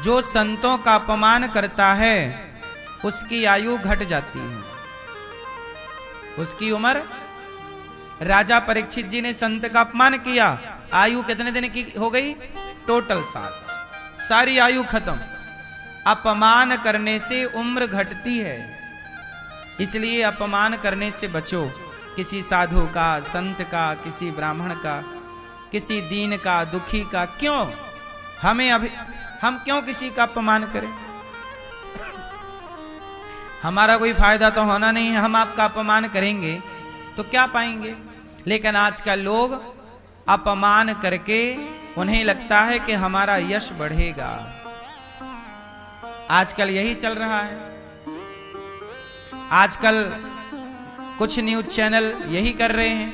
जो संतों का अपमान करता है उसकी आयु घट जाती है, उसकी उम्र। राजा परीक्षित जी ने संत का अपमान किया, आयु कितने दिन की हो गई? टोटल 7, सारी आयु खत्म। अपमान करने से उम्र घटती है, इसलिए अपमान करने से बचो। किसी साधु का, संत का, किसी ब्राह्मण का, किसी दीन का, दुखी का। क्यों हम क्यों किसी का अपमान करें? हमारा कोई फायदा तो होना नहीं है। हम आपका अपमान करेंगे तो क्या पाएंगे? लेकिन आजकल लोग अपमान करके उन्हें लगता है कि हमारा यश बढ़ेगा। आजकल यही चल रहा है। आजकल कुछ न्यूज चैनल यही कर रहे हैं।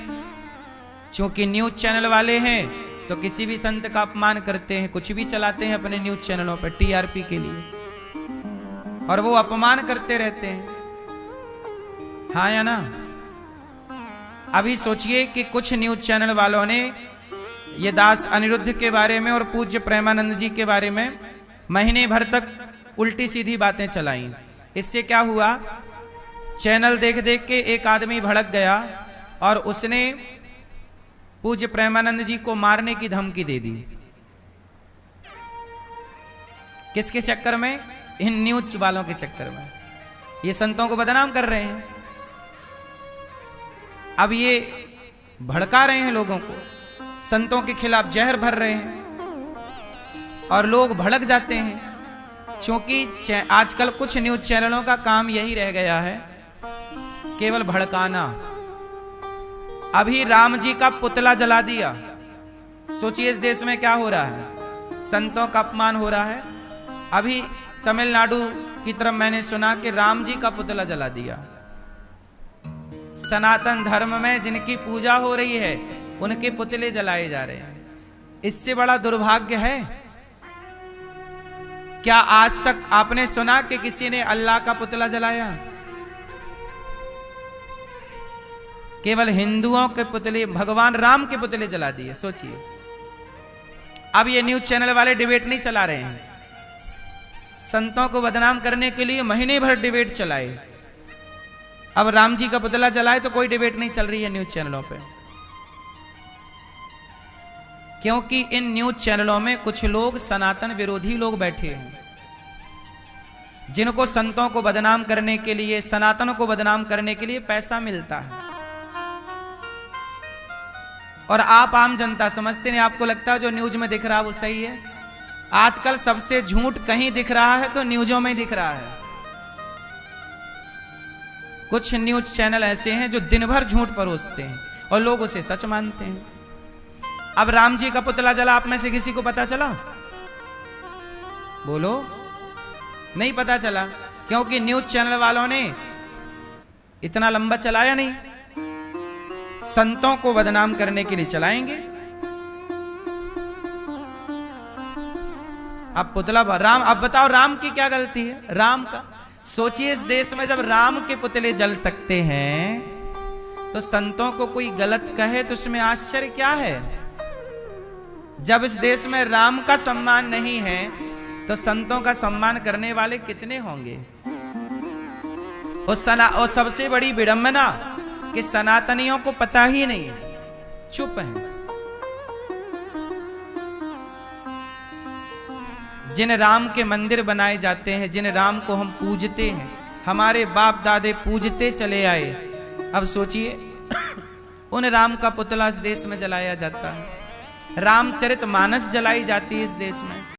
क्योंकि न्यूज चैनल वाले हैं तो किसी भी संत का अपमान करते हैं, कुछ भी चलाते हैं अपने न्यूज चैनलों पर टीआरपी के लिए, और वो अपमान करते रहते हैं। हाँ या ना? अभी सोचिए कि कुछ न्यूज चैनल वालों ने ये दास अनिरुद्ध के बारे में और पूज्य प्रेमानंद जी के बारे में महीने भर तक उल्टी सीधी बातें चलाई। इससे क्या हुआ? चैनल देख देख के एक आदमी भड़क गया और उसने पूज्य प्रेमानंद जी को मारने की धमकी दे दी। किसके चक्कर में? इन न्यूज वालों के चक्कर में। ये संतों को बदनाम कर रहे हैं। अब ये भड़का रहे हैं लोगों को, संतों के खिलाफ जहर भर रहे हैं और लोग भड़क जाते हैं। क्योंकि आजकल कुछ न्यूज चैनलों का काम यही रह गया है, केवल भड़काना। अभी राम जी का पुतला जला दिया। सोचिए इस देश में क्या हो रहा है? संतों का अपमान हो रहा है। अभी तमिलनाडु की तरफ मैंने सुना कि राम जी का पुतला जला दिया। सनातन धर्म में जिनकी पूजा हो रही है उनके पुतले जलाए जा रहे हैं। इससे बड़ा दुर्भाग्य है क्या? आज तक आपने सुना कि किसी ने अल्लाह का पुतला जलाया? केवल हिंदुओं के पुतले, भगवान राम के पुतले जला दिए। सोचिए। अब ये न्यूज चैनल वाले डिबेट नहीं चला रहे हैं, संतों को बदनाम करने के लिए महीने भर डिबेट चलाए। अब राम जी का पुतला जलाए तो कोई डिबेट नहीं चल रही है न्यूज चैनलों पे, क्योंकि इन न्यूज चैनलों में कुछ लोग सनातन विरोधी लोग बैठे हैं, जिनको संतों को बदनाम करने के लिए, सनातन को बदनाम करने के लिए पैसा मिलता है। और आप आम जनता समझते नहीं, आपको लगता है जो न्यूज में दिख रहा है वो सही है। आजकल सबसे झूठ कहीं दिख रहा है तो न्यूजों में दिख रहा है। कुछ न्यूज चैनल ऐसे हैं जो दिन भर झूठ परोसते हैं और लोग उसे सच मानते हैं। अब राम जी का पुतला जला, आप में से किसी को पता चला? बोलो। नहीं पता चला, क्योंकि न्यूज चैनल वालों ने इतना लंबा चलाया नहीं। संतों को बदनाम करने के लिए चलाएंगे। अब पुतला राम, अब बताओ राम की क्या गलती है? राम का सोचिए, इस देश में जब राम के पुतले जल सकते हैं तो संतों को कोई गलत कहे तो उसमें आश्चर्य क्या है? जब इस देश में राम का सम्मान नहीं है तो संतों का सम्मान करने वाले कितने होंगे? और सबसे बड़ी विडंबना कि सनातनियों को पता ही नहीं, चुप हैं। जिन राम के मंदिर बनाए जाते हैं, जिन राम को हम पूजते हैं, हमारे बाप दादे पूजते चले आए, अब सोचिए उन राम का पुतला इस देश में जलाया जाता है। रामचरितमानस जलाई जाती है इस देश में।